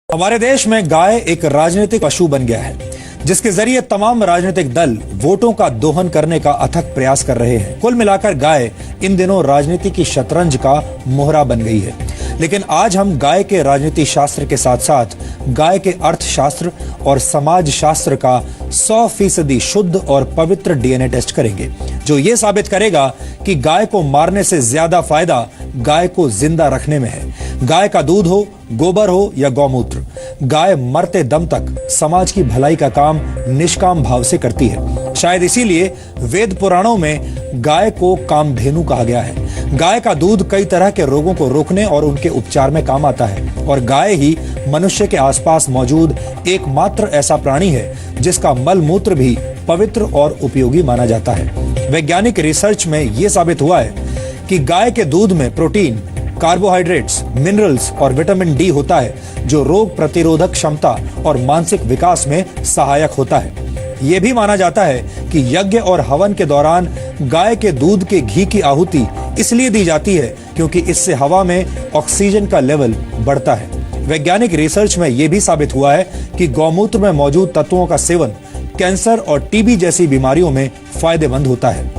हमारे देश में गाय एक राजनीतिक पशु बन गया है, जिसके जरिए तमाम राजनीतिक दल वोटों का दोहन करने का अथक प्रयास कर रहे हैं। कुल मिलाकर गाय इन दिनों राजनीति की शतरंज का मोहरा बन गई है। लेकिन आज हम गाय के राजनीति शास्त्र के साथ साथ गाय के अर्थशास्त्र और समाज शास्त्र का 100% शुद्ध और पवित्र डीएनए टेस्ट करेंगे, जो ये साबित करेगा कि गाय को मारने से ज्यादा फायदा गाय को जिंदा रखने में है। गाय का दूध हो, गोबर हो या गौमूत्र, गाय मरते दम तक समाज की भलाई का काम निष्काम भाव से करती है। शायद इसीलिए वेद पुराणों में गाय को कामधेनु कहा गया है। गाय का दूध कई तरह के रोगों को रोकने और उनके उपचार में काम आता है, और गाय ही मनुष्य के आसपास मौजूद एकमात्र ऐसा प्राणी है जिसका मल मूत्र भी पवित्र और उपयोगी माना जाता है। वैज्ञानिक रिसर्च में यह साबित हुआ है कि गाय के दूध में प्रोटीन, कार्बोहाइड्रेट्स, मिनरल्स और विटामिन डी होता है, जो रोग प्रतिरोधक क्षमता और मानसिक विकास में सहायक होता है। यह भी माना जाता है कि यज्ञ और हवन के दौरान गाय के दूध के घी की आहुति इसलिए दी जाती है क्योंकि इससे हवा में ऑक्सीजन का लेवल बढ़ता है। वैज्ञानिक रिसर्च में यह भी साबित हुआ है कि गौमूत्र में मौजूद तत्वों का सेवन कैंसर और टीबी जैसी बीमारियों में फायदेमंद होता है।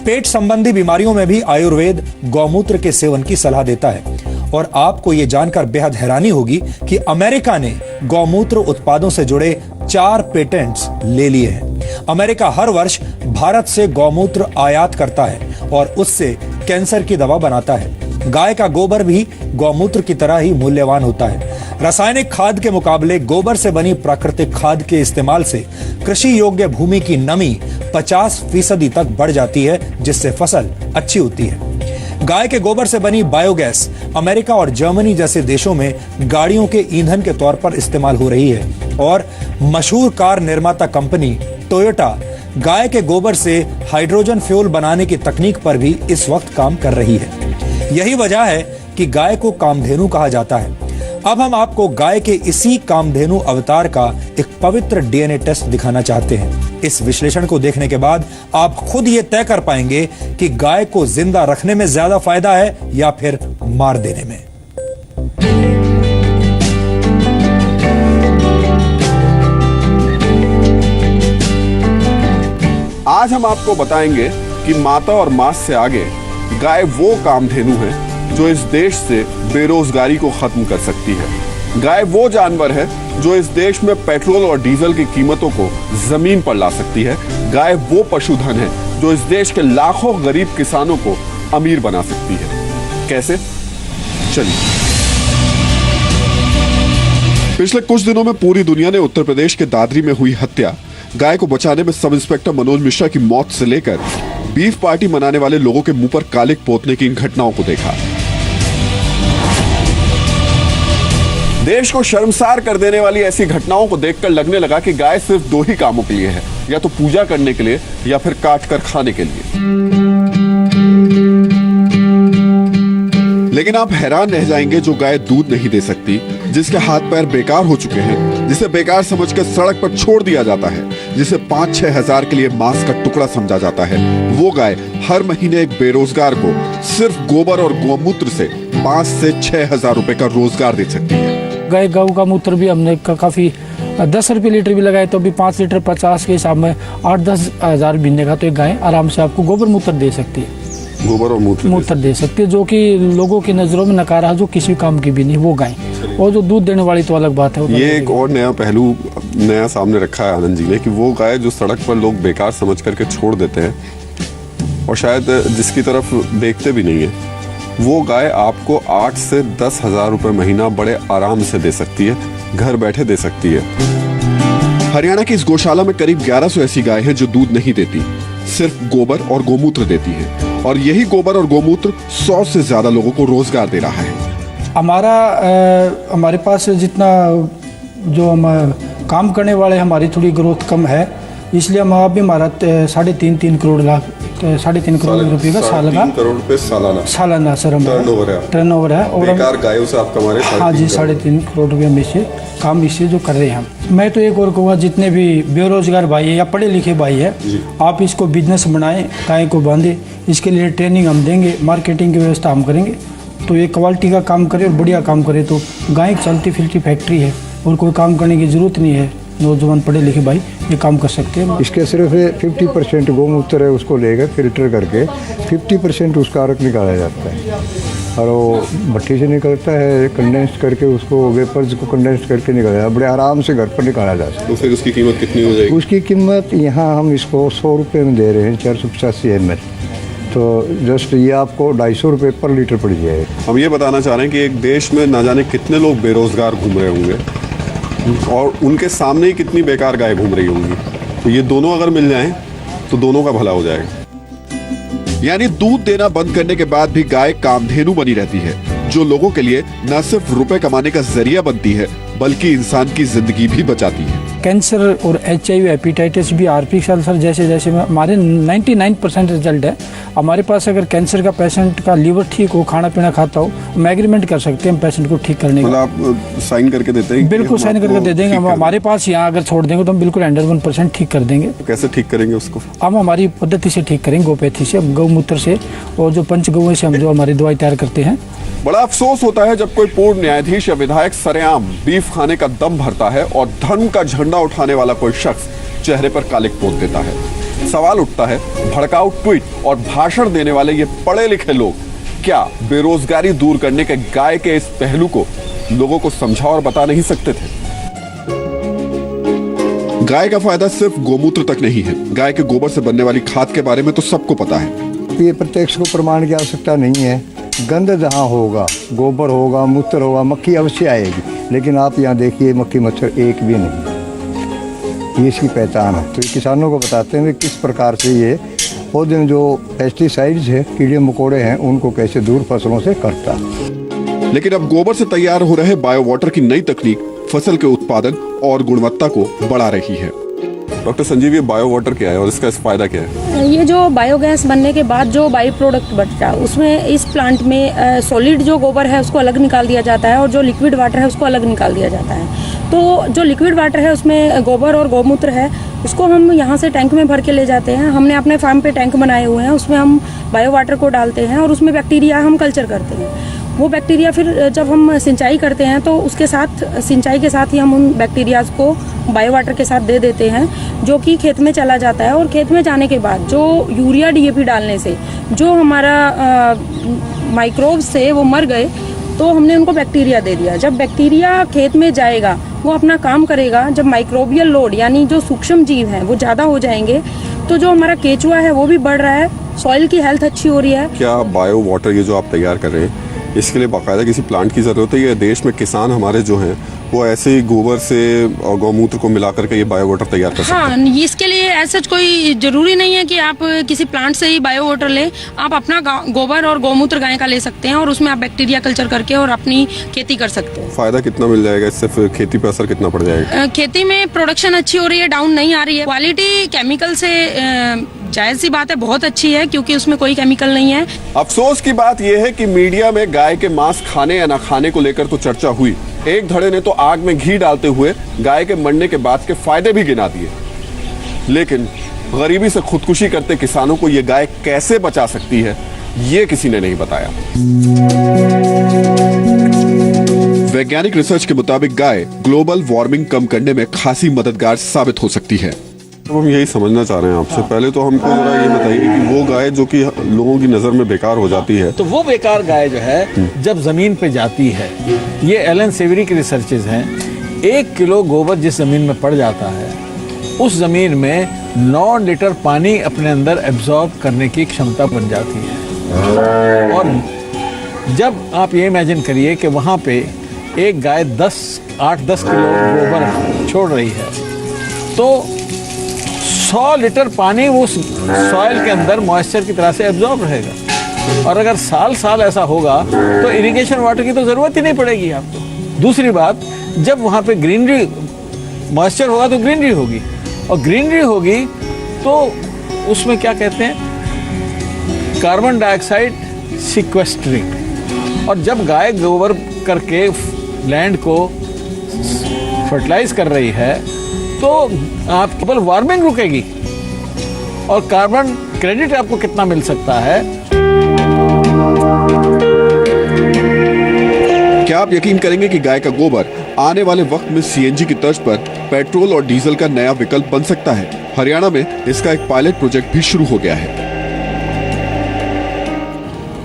पेट संबंधी बीमारियों में भी आयुर्वेद गौमूत्र के सेवन की सलाह देता है। और आपको यह जानकर बेहद हैरानी होगी कि अमेरिका ने गौमूत्र उत्पादों से जुड़े 4 पेटेंट्स ले लिए हैं। अमेरिका हर वर्ष भारत से गौमूत्र आयात करता है और उससे कैंसर की दवा बनाता है। गाय का गोबर भी गौमूत्र की तरह ही मूल्यवान होता है। रासायनिक खाद के मुकाबले गोबर से बनी प्राकृतिक खाद के इस्तेमाल से कृषि योग्य भूमि की नमी 50% तक बढ़ जाती है, जिससे फसल अच्छी होती है। गाय के गोबर से बनी बायोगैस अमेरिका और जर्मनी जैसे देशों में गाड़ियों के ईंधन के तौर पर इस्तेमाल हो रही है, और मशहूर कार निर्माता कंपनी टोयोटा गाय के गोबर से हाइड्रोजन फ्यूल बनाने की तकनीक पर भी इस वक्त काम कर रही है। यही वजह है कि गाय को कामधेनु कहा जाता है। अब हम आपको गाय के इसी कामधेनु अवतार का एक पवित्र डीएनए टेस्ट दिखाना चाहते हैं। इस विश्लेषण को देखने के बाद आप खुद ये तय कर पाएंगे कि गाय को जिंदा रखने में ज्यादा फायदा है या फिर मार देने में। आज हम आपको बताएंगे कि माता और मांस से आगे गाय वो कामधेनु है जो इस देश से बेरोजगारी को खत्म कर सकती है। गाय वो जानवर है जो इस देश में पेट्रोल और डीजल की कीमतों को जमीन पर ला सकती है। गाय वो पशुधन है जो इस देश के लाखों गरीब किसानों को अमीर बना सकती है। कैसे? चलिए। पिछले कुछ दिनों में पूरी दुनिया ने उत्तर प्रदेश के दादरी में हुई हत्या, गाय को बचाने में सब इंस्पेक्टर मनोज मिश्रा की मौत से लेकर बीफ पार्टी मनाने वाले लोगों के मुंह पर कालिक पोतने की इन घटनाओं को देखा। देश को शर्मसार कर देने वाली ऐसी घटनाओं को देखकर लगने लगा कि गाय सिर्फ 2 ही कामों के लिए है, या तो पूजा करने के लिए या फिर काट कर खाने के लिए। लेकिन आप हैरान रह जाएंगे, जो गाय दूध नहीं दे सकती, जिसके हाथ पैर बेकार हो चुके हैं, जिसे बेकार समझकर सड़क पर छोड़ दिया जाता है, जिसे 5-6 हजार के लिए मांस का टुकड़ा समझा जाता है, वो गाय हर महीने एक बेरोजगार को सिर्फ गोबर और गौमूत्र से 5 से 6 हजार रुपए का रोजगार दे सकती है। गाय गौ का मूत्र भी हमने काफी 10 रुपये लीटर भी लगाए तो भी 5 लीटर 50 के हिसाब में 8-10 हजार महीने का तो एक गाय आराम से आपको गोबर मूत्र दे सकती है। गोबर और मूत्र दे सकती है, जो कि लोगों की नजरों में नकारा, जो किसी काम की भी नहीं वो गाय। और जो दूध देने वाली तो अलग बात है। ये एक और नया पहलू नया सामने रखा है आनंद जी ने, कि वो गाय जो सड़क पर लोग बेकार समझ करके छोड़ देते हैं और शायद जिसकी तरफ देखते भी नहीं है, वो गाय आपको 8 से 10 हजार रुपए महीना बड़े आराम से दे सकती है, घर बैठे दे सकती है। हरियाणा की इस गौशाला में करीब 1100 ऐसी गाय हैं जो दूध नहीं देती, सिर्फ गोबर और गौमूत्र देती है, और यही गोबर और गौमूत्र 100 से ज्यादा लोगों को रोजगार दे रहा है। हमारे पास जितना जो हम काम करने वाले, हमारी थोड़ी ग्रोथ कम है, इसलिए हम अभी हमारा 3.5 करोड़ रुपए का सालाना सर टर्नओवर है। और गायों से आप कमा रहे हैं? हाँ जी, 3.5 करोड़ रुपये में से काम इससे जो कर रहे हैं हम। मैं तो एक और कहूँगा, जितने भी बेरोजगार भाई है या पढ़े लिखे भाई है, आप इसको बिजनेस बनाएं, गाय को बांधे, इसके लिए ट्रेनिंग हम देंगे, मार्केटिंग की व्यवस्था हम करेंगे। तो ये क्वालिटी का काम करे और बढ़िया काम करे। तो गाय एक चलती फिरती फैक्ट्री है और कोई काम करने की ज़रूरत नहीं है। नौजवान पढ़े लिखे भाई ये काम कर सकते हैं। इसके सिर्फ 50% गोमूत्र है, उसको लेकर फिल्टर करके 50% उसका अर्क निकाला जाता है और वो भट्टी से निकलता है, कंडेंस करके उसको वेपर्स को कंडेंस करके निकाला जाता है। बड़े आराम से घर पर निकाला जा सकता है। तो फिर उसकी कीमत कितनी हो जाएगी? उसकी कीमत यहाँ हम इसको 100 रुपये में दे रहे हैं, 485 ml। तो जस्ट ये आपको 250 रुपये पर लीटर पड़ जाएगा। हम ये बताना चाह रहे हैं कि एक देश में ना जाने कितने लोग बेरोजगार घूम रहे होंगे और उनके सामने ही कितनी बेकार गाय घूम रही होंगी। तो ये दोनों अगर मिल जाएं तो दोनों का भला हो जाएगा। यानी दूध देना बंद करने के बाद भी गाय कामधेनु बनी रहती है, जो लोगों के लिए न सिर्फ रुपए कमाने का जरिया बनती है बल्कि इंसान की जिंदगी भी बचाती है। कैंसर और HIV हेपेटाइटिस भी आरपी अल्सर जैसे जैसे हमारे 99% रिजल्ट है। हमारे पास अगर कैंसर का पेशेंट का लीवर ठीक हो, खाना पीना खाता हो, हम एग्रीमेंट कर सकते हैं पेशेंट को ठीक करने का। मतलब आप साइन करके देते हैं? बिल्कुल साइन करके दे देंगे। हमारे पास यहाँ अगर छोड़ देंगे तो हम बिल्कुल 100% ठीक कर देंगे। कैसे ठीक करेंगे उसको? हम हमारी पद्धति से ठीक करेंगे, गोपैथी से, गौमूत्र से और जो पंचगव्य से हम जो हमारी दवाई तैयार करते हैं। बड़ा अफसोस होता है जब कोई पूर्व न्यायाधीश या विधायक सरेआम बीफ खाने का दम भरता है और धर्म का झंडा उठाने वाला कोई शख्स चेहरे पर कालिक पोत देता है। सवाल उठता है, भड़काऊ ट्वीट और भाषण देने वाले ये पढ़े लिखे लोग क्या बेरोजगारी दूर करने के गाय के इस पहलू को लोगों को समझा और बता नहीं सकते थे? गाय का फायदा सिर्फ गोमूत्र तक नहीं है, गाय के गोबर से बनने वाली खाद के बारे में तो सबको पता है। ये प्रत्यक्ष को प्रमाण की आवश्यकता नहीं है। गंध जहाँ होगा, गोबर होगा, मूत्र होगा, मक्खी अवश्य आएगी, लेकिन आप यहाँ देखिए मक्खी मच्छर एक भी नहीं। ये इसकी पहचान है। तो ये किसानों को बताते हैं कि किस प्रकार से ये पौधे जो पेस्टिसाइड्स है, कीड़े मकोड़े हैं, उनको कैसे दूर फसलों से करता है। लेकिन अब गोबर से तैयार हो रहे बायो वाटर की नई तकनीक फसल के उत्पादन और गुणवत्ता को बढ़ा रही है। डॉक्टर संजीव, ये बायो वाटर क्या है और इसका फायदा क्या है? ये जो बायोगैस बनने के बाद जो बाई प्रोडक्ट बचता है उसमें इस प्लांट में सॉलिड जो गोबर है उसको अलग निकाल दिया जाता है और जो लिक्विड वाटर है उसको अलग निकाल दिया जाता है। तो जो लिक्विड वाटर है उसमें गोबर और गौमूत्र है, उसको हम यहाँ से टैंक में भर के ले जाते हैं। हमने अपने फार्म पे टैंक बनाए हुए हैं, उसमें हम बायो वाटर को डालते हैं और उसमें बैक्टीरिया हम कल्चर करते हैं। वो बैक्टीरिया फिर जब हम सिंचाई करते हैं तो उसके साथ सिंचाई के साथ ही हम उन बैक्टीरियाज को बायो वाटर के साथ दे देते हैं, जो कि खेत में चला जाता है। और खेत में जाने के बाद जो यूरिया DAP डालने से जो हमारा माइक्रोब्स थे वो मर गए, तो हमने उनको बैक्टीरिया दे दिया। जब बैक्टीरिया खेत में जाएगा वो अपना काम करेगा। जब माइक्रोबियल लोड यानी जो सूक्ष्म जीव हैं वो ज़्यादा हो जाएंगे तो जो हमारा केचुआ है वो भी बढ़ रहा है, सॉइल की हेल्थ अच्छी हो रही है। क्या बायो वाटर ये जो आप तैयार कर रहे हैं इसके लिए बाकायदा किसी प्लांट की जरूरत है? ये देश में किसान हमारे जो हैं वो ऐसे ही गोबर से और गौमूत्र को मिला करके ये बायो वाटर तैयार कर सकते हैं? हाँ, इसके लिए ऐसा कोई जरूरी नहीं है कि आप किसी प्लांट से ही बायो वाटर लें। आप अपना गोबर और गौमूत्र गाय का ले सकते हैं और उसमें आप बैक्टीरिया कल्चर करके और अपनी खेती कर सकते हैं। फायदा कितना मिल जाएगा इससे? फिर खेती पे असर कितना पड़ जाएगा? खेती में प्रोडक्शन अच्छी हो रही है, डाउन नहीं आ रही है। क्वालिटी केमिकल से जायज सी बात है बहुत अच्छी है क्योंकि उसमें कोई केमिकल नहीं है। अफसोस की बात यह है कि मीडिया में गाय के मांस खाने या न खाने को लेकर तो चर्चा हुई, एक धड़े ने तो आग में घी डालते हुए गाय के मरने के बाद के फायदे भी गिना दिए, लेकिन गरीबी से खुदकुशी करते किसानों को यह गाय कैसे बचा सकती है ये किसी ने नहीं बताया। वैज्ञानिक रिसर्च के मुताबिक गाय ग्लोबल वार्मिंग कम करने में खासी मददगार साबित हो सकती है। तो हम यही समझना चाह रहे हैं आपसे। पहले तो हमको जरा ये बताइए कि वो गाय जो कि लोगों की नजर में बेकार हो जाती है, तो वो बेकार गाय जो है जब जमीन पे जाती है, ये एलन सेवरी की रिसर्चेज हैं, 1 किलो गोबर जिस जमीन में पड़ जाता है उस जमीन में 9 लीटर पानी अपने अंदर एब्जॉर्ब करने की क्षमता बन जाती है। और जब आप ये इमेजिन करिए कि वहाँ पे एक गाय 8-10 किलो गोबर छोड़ रही है तो 100 लीटर पानी उस सॉइल के अंदर मॉइस्चर की तरह से एब्जॉर्ब रहेगा। और अगर साल ऐसा होगा तो इरिगेशन वाटर की तो ज़रूरत ही नहीं पड़ेगी आपको। दूसरी बात, जब वहाँ पे ग्रीनरी मॉइस्चर होगा तो ग्रीनरी होगी, और ग्रीनरी होगी तो उसमें क्या कहते हैं, कार्बन डाइऑक्साइड सिक्वेस्टरिंग। और जब गाय गोबर करके लैंड को फर्टिलाइज कर रही है तो आप केवल वार्मिंग रुकेगी। और कार्बन क्रेडिट आपको कितना मिल सकता है? क्या आप यकीन करेंगे कि गाय का गोबर आने वाले वक्त में सीएनजी की तर्ज पर पेट्रोल और डीजल का नया विकल्प बन सकता है? हरियाणा में इसका एक पायलट प्रोजेक्ट भी शुरू हो गया है।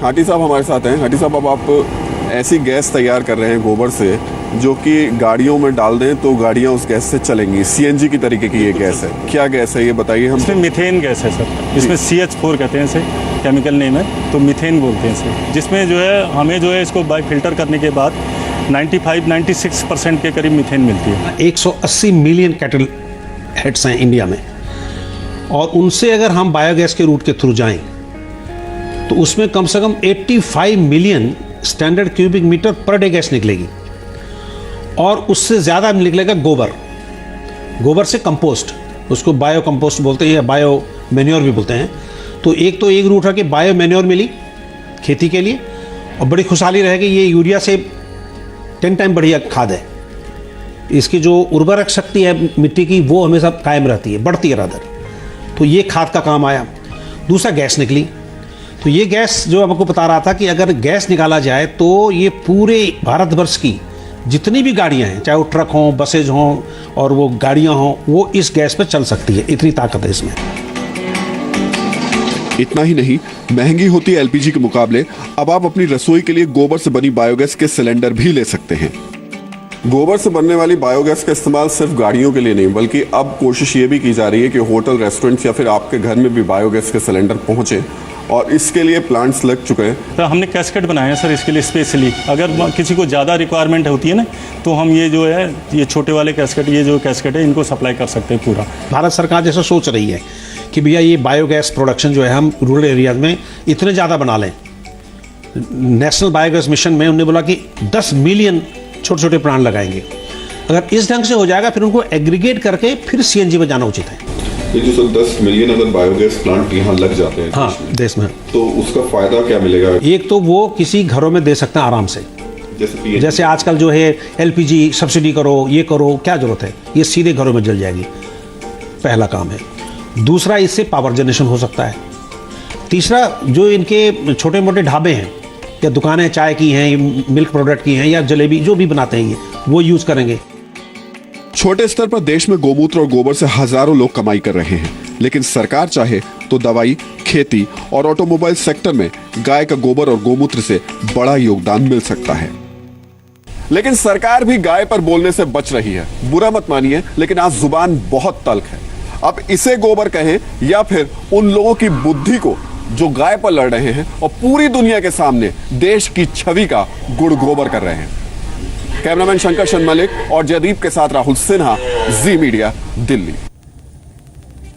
हाटी साहब हमारे साथ हैं। हाटी साहब, अब आप ऐसी गैस तैयार कर रहे हैं गोबर से जो कि गाड़ियों में डाल दें तो गाड़ियां उस गैस से चलेंगी। सीएनजी की तरीके की ये गैस है, क्या गैस है ये बताइए हम। इसमें मीथेन गैस है सर, इसमें CH4 कहते हैं इसे, केमिकल नेम है, तो मीथेन बोलते हैं इसे। जिसमें जो है हमें जो है इसको बाय फिल्टर करने के बाद 95-96% के करीब मीथेन मिलती है। 180 मिलियन कैटल हेड्स हैं इंडिया में, और उनसे अगर हम बायोगैस के रूट के थ्रू जाएं तो उसमें कम से कम 85 million standard cubic meter per day gas निकलेगी, और उससे ज़्यादा निकलेगा गोबर से कंपोस्ट, उसको बायो कंपोस्ट बोलते हैं या बायो मैन्योर भी बोलते हैं। तो एक रूट है कि बायो मैन्योर मिली खेती के लिए, और बड़ी खुशहाली रहेगी, ये यूरिया से 10 टाइम बढ़िया खाद है। इसकी जो उर्वरक शक्ति है मिट्टी की वो हमेशा कायम रहती है, बढ़ती है रादर। तो ये खाद का काम आया। दूसरा गैस निकली, तो ये गैस जो आपको बता रहा था कि अगर गैस निकाला जाए तो ये पूरे भारतवर्ष की जितनी भी गाड़ियां हैं, चाहे वो ट्रक हों, बसेज हों और वो गाड़ियां हों, वो इस गैस पे चल सकती है, इतनी ताकत है इसमें। इतना ही नहीं, महंगी होती एलपीजी के मुकाबले अब आप अपनी रसोई के लिए गोबर से बनी बायोगैस के सिलेंडर भी ले सकते हैं। गोबर से बनने वाली बायोगैस का इस्तेमाल सिर्फ गाड़ियों के लिए नहीं, बल्कि अब कोशिश ये भी की जा रही है कि होटल, रेस्टोरेंट्स या फिर आपके घर में भी बायोगैस के सिलेंडर पहुंचे, और इसके लिए प्लांट्स लग चुके हैं। तो हमने कैस्केट बनाए हैं सर इसके लिए स्पेशली, अगर किसी को ज़्यादा रिक्वायरमेंट होती है ना तो हम ये जो है ये छोटे वाले कैस्केट, ये जो कैस्केट है इनको सप्लाई कर सकते हैं पूरा। भारत सरकार जैसा सोच रही है कि भैया ये बायोगैस प्रोडक्शन जो है हम रूरल एरियाज में इतने ज़्यादा बना लें। नेशनल बायोगैस मिशन में उन्होंने बोला कि 10 मिलियन छोटे छोटे प्लांट लगाएंगे। अगर इस ढंग से हो जाएगा फिर उनको एग्रीगेट करके फिर सीएनजी में जाना उचित है। ये जो सब 10 मिलियन अगर बायोगैस प्लांट यहाँ लग जाते हैं हाँ देश में, तो उसका फायदा क्या मिलेगा? एक तो वो किसी घरों में दे सकते हैं आराम से, जैसे आजकल जो है एलपीजी सब्सिडी करो, ये करो, क्या जरूरत है, ये सीधे घरों में जल जाएगी, पहला काम है। दूसरा, इससे पावर जनरेशन हो सकता है। तीसरा, जो इनके छोटे मोटे ढाबे हैं या दुकानें चाय की हैं, मिल्क प्रोडक्ट की हैं या जलेबी जो भी बनाते हैं ये वो यूज करेंगे। छोटे स्तर पर देश में गोमूत्र और गोबर से हजारों लोग कमाई कर रहे हैं, लेकिन सरकार चाहे तो दवाई, खेती और ऑटोमोबाइल सेक्टर में गाय का गोबर और गोमूत्र से बड़ा योगदान मिल सकता है। लेकिन सरकार भी गाय पर बोलने से बच रही है। बुरा मत मानिए, लेकिन आज जुबान बहुत तल्ख है। अब इसे गोबर कहें या फिर उन लोगों की बुद्धि को जो गाय पर लड़ रहे हैं और पूरी दुनिया के सामने देश की छवि का गुड़ गोबर कर रहे हैं। कैमरामैन शंकर शनमलिक और जयदीप के साथ राहुल सिन्हा, जी मीडिया, दिल्ली।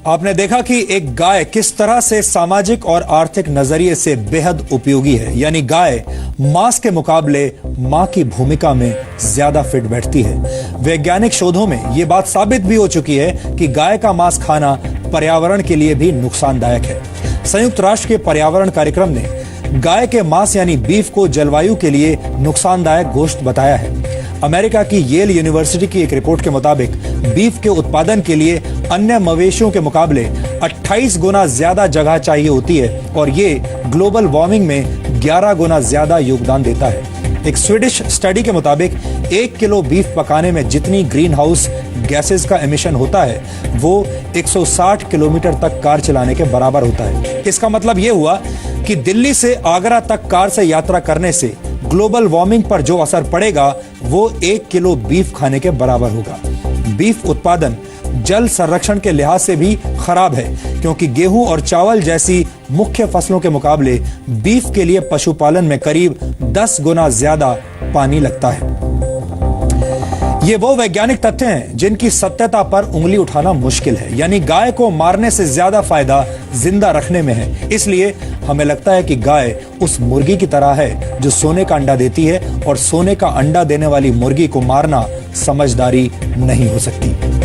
आपने देखा कि एक गाय किस तरह से सामाजिक और आर्थिक नजरिए से बेहद उपयोगी है। यानी गाय मांस के मुकाबले मां की भूमिका में ज्यादा फिट बैठती है। वैज्ञानिक शोधों में यह बात साबित भी हो चुकी है कि गाय का मांस खाना पर्यावरण के लिए भी नुकसानदायक है। संयुक्त राष्ट्र के पर्यावरण कार्यक्रम ने गाय के मांस यानी बीफ को जलवायु के लिए नुकसानदायक गोश्त बताया है। अमेरिका की येल यूनिवर्सिटी की एक रिपोर्ट के मुताबिक बीफ के उत्पादन के लिए अन्य मवेशियों के मुकाबले 28 गुना ज्यादा जगह चाहिए होती है, और ये ग्लोबल वार्मिंग में 11 गुना ज्यादा योगदान देता है। एक स्वीडिश स्टडी के मुताबिक 1 किलो बीफ पकाने में जितनी ग्रीन हाउस गैसेस का एमिशन होता है वो 160 किलोमीटर तक कार चलाने के बराबर होता है। इसका मतलब ये हुआ कि दिल्ली से आगरा तक कार से यात्रा करने से ग्लोबल वार्मिंग पर जो असर पड़ेगा वो 1 किलो बीफ खाने के बराबर होगा। बीफ उत्पादन जल संरक्षण के लिहाज से भी खराब है, क्योंकि गेहूं और चावल जैसी मुख्य फसलों के मुकाबले बीफ के लिए पशुपालन में करीब 10 गुना ज्यादा पानी लगता है। ये वो वैज्ञानिक तथ्य हैं जिनकी सत्यता पर उंगली उठाना मुश्किल है। यानी गाय को मारने से ज्यादा फायदा जिंदा रखने में है। इसलिए हमें लगता है कि गाय उस मुर्गी की तरह है जो सोने का अंडा देती है, और सोने का अंडा देने वाली मुर्गी को मारना समझदारी नहीं हो सकती।